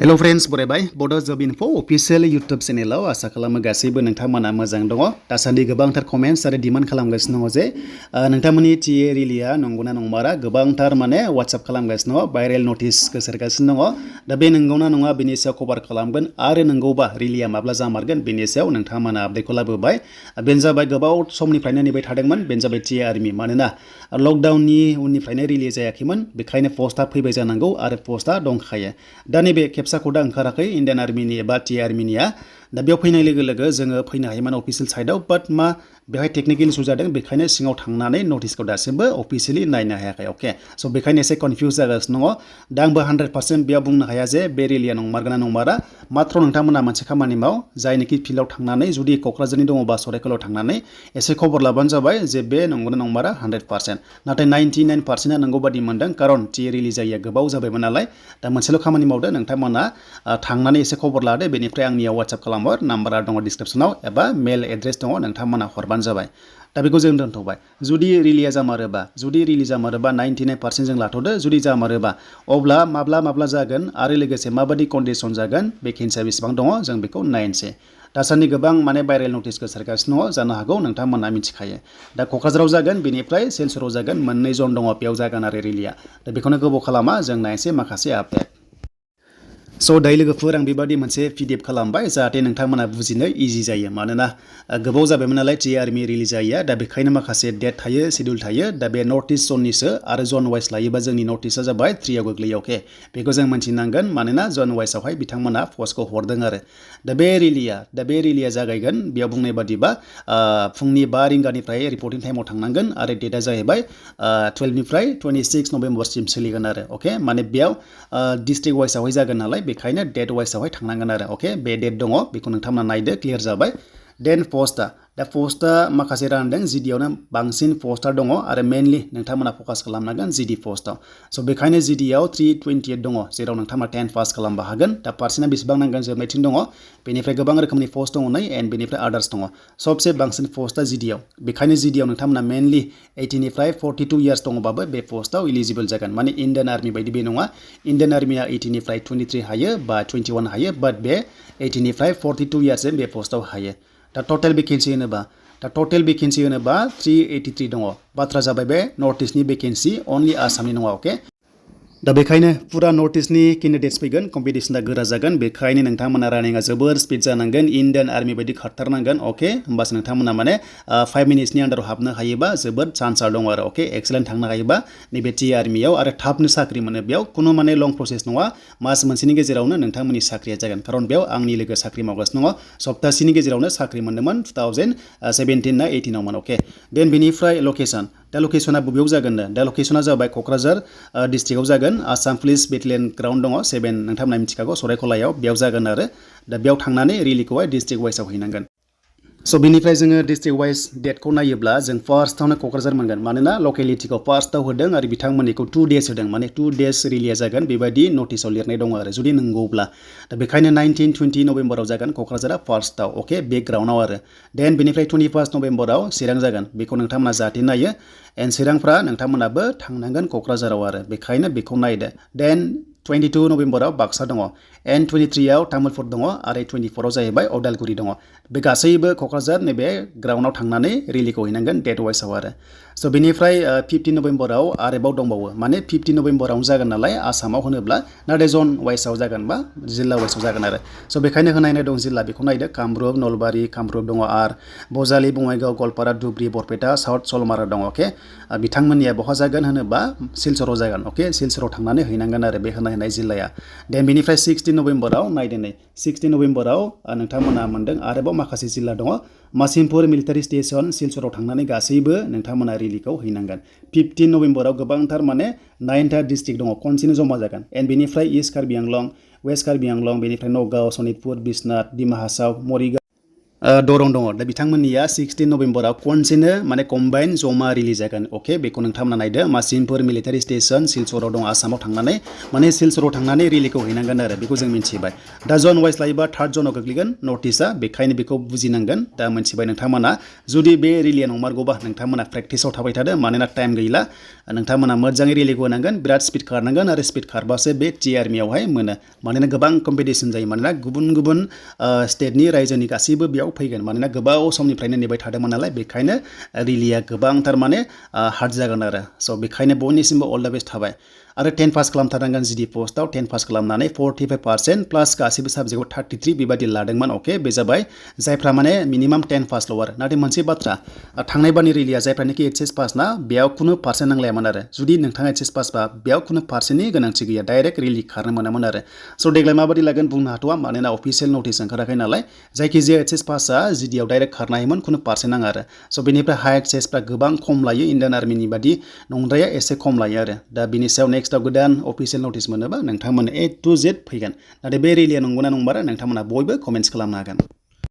Hello friends, बरायबाय Bodo Job Info official YouTube channel आसा खालामो गासैबो नोंथांमोना मोजां दङ। दासान्दि गोबांथार कमेन्ट्स आरो डिमान्ड खालामगासिनो दङ जे नोंथांमोननि टिए रिलिया नंगौना नंमारा गोबांथार माने WhatsApp खालामगासिनो दङ, भाइरेल नटिस गोसारगासिनो दङ। दा बे नंगौना नङा बेनि सायाव कभार खालामगोन आरो नंगौबा रिलिया माब्ला जामारगोन बेनि सायाव नोंथांमोना आपडेटखौ लाबोबाय। बेनो जाबाय गोबाव समनिफ्रायनो नेबाय थादोंमोन, बेनो जाबाय टिए आर्मि। मानोना लकडाउननि उननिफ्रायनो रिलिज जायाखैमोन, बेखायनो पस्टआ फैबाय जानांगौ आरो पस्टआ दंखायो। दा नैबे खेबसाखौ दा ओंखाराखै इन्डियान आर्मिनि एबा टिए आर्मिनिया। दा बेयाव फैनाय लोगो लोगो जोङो फैनो हायोमोन अफिसियेल साइडआव, बाट मा बेवहाय टेकनिकेल इसु जादों, बेखायनो सिङाव थांनानै नटिसखौ दासिमबो अफिसियेलि नायनो हायाखै। अके, स' बेखायनो एसे कनफिउज जागासिनो दङ। दा आंबो 100% बेयाव बुंनो हाया जे बे रिलिया नंमारगोना नंमारा। मात्र नोंथांमोना मोनसे खामानि माव, जायनोखि फिल्डआव थांनानै जुदि क'क्राझारनि दङबा सराइखेलाव थांनानै एसे खबर लाबानो जाबाय जे बे नंगौना नंमारा 100%। नाथाय 99%आ नंगौ बादि मोनदों, खारन टिए रिलिज जायैया गोबाव जाबायमोन नालाय। दा मोनसेल' खामानि मावदो, नोंथांमोना थांनानै एसे खबर लादो, बेनिफ्राय आंनियाव WhatsApp खालामहर, नाम्बारा दङ डिसक्रिपसनाव एबा मेल एड्रेस दङ, नोंथांमोना हरबानो जाबाय। दा बेखौ जों दोनथ'बाय। जुदि रिलिया जामारोबा 99% जों लाथ'दो, जुदि जामारोबा अब्ला माब्ला जागोन आरो लोगोसे माबादि कन्डिसन जागोन, भेकेन्सिया बेसेबां दङ जों बेखौ नायनोसै। दासान्दि गोबां माने भाइरेल नटिस गोसारगासिनो दङ, जानो हागौ नोंथांमोना मिथिखायो। दा क'क्राझाराव जागोन, बेनिफ्राय सिलचराव जागोन, मोननै जन दङ बेयाव जागोन आरो रिलिया। दा बेखौनो गोबाव खालामा, जों नायनोसै माखासे आपडेट। स' दायो लोगोफोर, आं बेबादि मोनसे PDF खालामबाय जाहाथे नोंथांमोना बुजिनो इजि जायो। मानोना गोबाव जाबायमोन नालाय टिए आर्मि रिलिज जायैया, दा बेखायनो माखासे डेट थायो, शेड्युल थायो। दा बे नर्थ इस्ट जननिसो आरो जन वाइस लायोबा जोंनि नटिसआ जाबाय 3आव गोग्लैयो। अके, बेखौ जों मिन्थिनांगोन, मानोना जन वाइसआवहाय बिथांमोना पस्टखौ हरदों आरो। दा बे रिलिया जागायगोन, बेयाव बुंनाय बादिबा फुंनि 5 रिंगानिफ्राय रिपर्टिं टाइमाव थांनांगोन आरो डेटआ जाहैबाय 12निफ्राय 26 नभेम्बरसिम सोलिगोन आरो। अके, माने बेयाव डिस्ट्रिक्ट वाइसआवहाय जागोन नालाय, बेखायनो डेट वाइसआवहाय थांनांगोन आरो। अके, बे डेट दङ, बेखौ नोंथांमोना नायदो, क्लियार जाबाय। देन पस्टआ माखासे रानदों, जिडियावनो बांसिन पस्टआ दङ आरो मेनलि नोंथांमोना फकास खालामनांगोन जिडि पस्टआव। स' बेखायनो जिडियाव 328 दङ, जेराव नोंथांमोना 10 पास खालामबा हागोन। दा पार्सेन्टआ बेसेबां नांगोन जोबनायथिं दङ, बेनिफ्राय गोबां रोखोमनि पस्ट दङ नै, एन्ड बेनिफ्राय आदार्स दङ। सबसे बांसिन पस्टआ जिडियाव, बेखायनो जिडियाव नोंथांमोना मेनलि 18निफ्राय 42 इयार्स दङबाबो बे पस्टआव इलिजिबल जागोन। माने इन्डियान आर्मि बायदि बे नङा। इन्डियान आर्मिया 18निफ्राय 23 हायो बा 21 हायो, बाट बे 18निफ्राय 42 इयार्सजों बे पस्टआव हायो। दा टटेल भेकेन्सि होनोबा 383 दङ। बाथ्रा जाबाय बे नर्थ इस्टनि भेकेन्सि, अनलि आसामनि नङा। अके, दा बेखायनो फुरा नर्थ इस्टनि केन्डिडेट्स फैगोन, कम्पिटिसना गोरा जागोन, बेखायनो नोंथांमोना रानिंआ जोबोर स्पिड जानांगोन, इन्डियान आर्मि बायदि खारथारनांगोन। अके, होमबासो नोंथांमोना माने 5 मिनिट्सनि आन्दाराव हाबनो हायोबा जोबोद चान्सआ दङ आरो। अके, एक्सेलेन्ट थांनो हायोबा नैबे टिए आर्मियाव आरो थाबनो साख्रि मोनो। बेयाव खुनु माने लं प्रसेस नङा, मास मोनसेनि गेजेरावनो नोंथांमोननि साख्रिया जागोन। खारन बेयाव आंनि लोगो साख्रि मावगासिनो दङ, सप्तासेनि गेजेरावनो साख्रि मोनदोंमोन, 2017 ना 18आवमोन। अके, देन बेनिफ्राय लकेसन, दा लकेसना बबेयाव जागोन? दा लकेसना जाबाय क'क्राझार डिस्ट्रिक्टआव जागोन। आसाम पुलिस बेटेलियन ग्राउन्ड दङ 7, नोंथांमोना मिथिखागौ, सराइखलायाव, बेयाव जागोन आरो। दा बेयाव थांनानै रिलिखौहाय डिस्ट्रिक्ट वाइसआव हैनांगोन। स' बेनिफ्राय जोङो डिस्ट्रिक्ट वाइस डेटखौ नायोब्ला जों फार्स्टआवनो क'क्राझार मोनगोन, मानोना लकेलिटिखौ फार्स्टआव होदों आरो बिथांमोननिखौ 2 डेज होदों, माने 2 डेज रिलिया जागोन बेबायदि नटिसाव लिरनाय दङ आरो, जुदि नंगौब्ला। दा बेखायनो 19-20 नभेम्बराव जागोन क'क्राझारा फार्स्टआव। अके, बे ग्राउन्डआव आरो। देन बेनिफ्राय 21 नभेम्बराव चिरां जागोन, बेखौ नोंथांमोना जाहाथे नायो। एन्ड चिरांफ्रा नोंथांमोनाबो थांनांगोन क'क्राझाराव आरो, बेखायनो बेखौ नायदो। देन 22 नभेम्बराव बाक्सा दङ, एन्ड 23आव तामुलपुर दङ आरो 24आव जाहैबाय अदालगुरि दङ। बे गासैबो क'क्राझार नैबे ग्राउन्डआव थांनानै रिलिखौ हैनांगन डेट वाइसआव आरो। स' बेनिफ्राय 15 नभेम्बराव आरोबाव दंबावो, माने 15 नभेम्बरावनो जागोन नालाय आसामाव होनोब्ला, नाथाय जन वाइसआव जागोन बा जिल्ला वाइसआव जागोन आरो। स' बेखायनो होनायनाय दं जिल्ला, बेखौ नायदो। कामरुप, नलबारि, कामरुप दङ, आर बजालि, बङाइगाव, गवालपारा, धुब्रि, बरपेटा, साउथ सलमारा दङ। अके, बिथांमोननिया बहा जागोन होनोबा सिलचराव जागोन। अके, सिलचराव थांनानै हैनांगोन आरो बे होनाय जिल्लाया। देन बेनिफ्राय 16 नभेम्बराव नायदो नै, 16 नभेम्बराव नोंथांमोना मोनदों आरोबाव माखासे जिल्ला दङ। मासिमपुर मिलिटारि स्टेसन, सिलचराव थांनानै गासैबो नोंथांमोना रिलिखौ हैनांगोन। 15 नभेम्बराव गोबांथार माने 9टा डिस्ट्रिक्ट दङ, खनसेनो जमा जागोन। एन्ड बेनिफ्राय इस्ट कार्बि आंलं, वेस्ट कार्बि आंलं, बेनिफ्राय नगाव, सनितपुर, बिश्वनाथ, डिमा हासाव, मरिगाव, दरं दङ दा बिथांमोननिया 16 नभेम्बराव खनसेनो माने कम्बाइन जमा रिलिज जागोन अके बेखौ नोंथांमोना नायदो मासिमपुर मिलिटारि स्टेशन सिलचराव दं आसामाव थांनानै माने सिलचराव थांनानै रिलिखौ हैनांगोन आरो बेखौ जों मिथिबाय दा जन वाइस लायोबा 3rd जनाव गोग्लैगोन नर्थ इस्टआ बेखायनो बेखौ बुजिनांगोन दा मिथिबाय नोंथांमोना जुदि बे रिलिया नंमारगौबा नोंथांमोना प्रेक्टिसाव थाबाय थादो मानोना टाइम गैला नोंथांमोना मोजाङै रिलिखौ होनांगोन बिराद स्पिड खारनांगोन आरो स्पिड खारबासो बे टि आर्मियावहाय मोनो मानोना गोबां कम्पिटिसन जायो मानोना गुबुन गुबुन स्टेटनि रायजोनि गासैबो बेयाव फैगोन मानोना गोबाव समनिफ्रायनो नेबाय थादोंमोन नालाय बेखायनो रिलिया गोबांथार माने हार्ड जागोन आरो स' बेखायनो बयनिसिमबो अल द बेस्ट थाबाय आरो 10 पास खालामथारनांगोन जिडि पस्टआव 10 पास खालामनानै 45% प्लास गासैबो साबजेक्टआव 33 बेबायदि लादोंमोन अके बे जाबाय जायफ्रा माने मिनिमाम 10 पासल' आरो नाथाय मोनसे बाथ्रा थांनाय बारनि रिलिया जायफ्रानोखि एचएस पास ना बेयाव खुनु पार्सेन्ट नांलायामोन आरो जुदि नोंथाङा एचएस पास बा बेयाव खुनु पार्सेन्टनि गोनांथि गैया डाइरेक्ट रिलि खारनो मोनामोन आरो स' देग्लाय माबायदि लागोन बुंनो हाथ'वा मानोना अफिसियेल नटिस ओंखाराखै नालाय जायखिजाया एचएस पासआ जिडिआव डाइरेक्ट खारनो हायोमोन खुनु पार्सेन्ट नाङा आरो स' बेनिफ्राय हाइ एचएसफ्रा गोबां खम लायो इण्डियान आर्मिनि बादि नंद्राया एसे खम लायो आरो दा बिनि सायाव नेक्स्टआव गोदान अफिसियेल नटिस मोनोबा नोंथांमोन A to Z फैगोन नाथाय बे रिलिया नंगौना नंमारा नोंथांमोना बयबो कमेन्ट्स खालामनो हागोन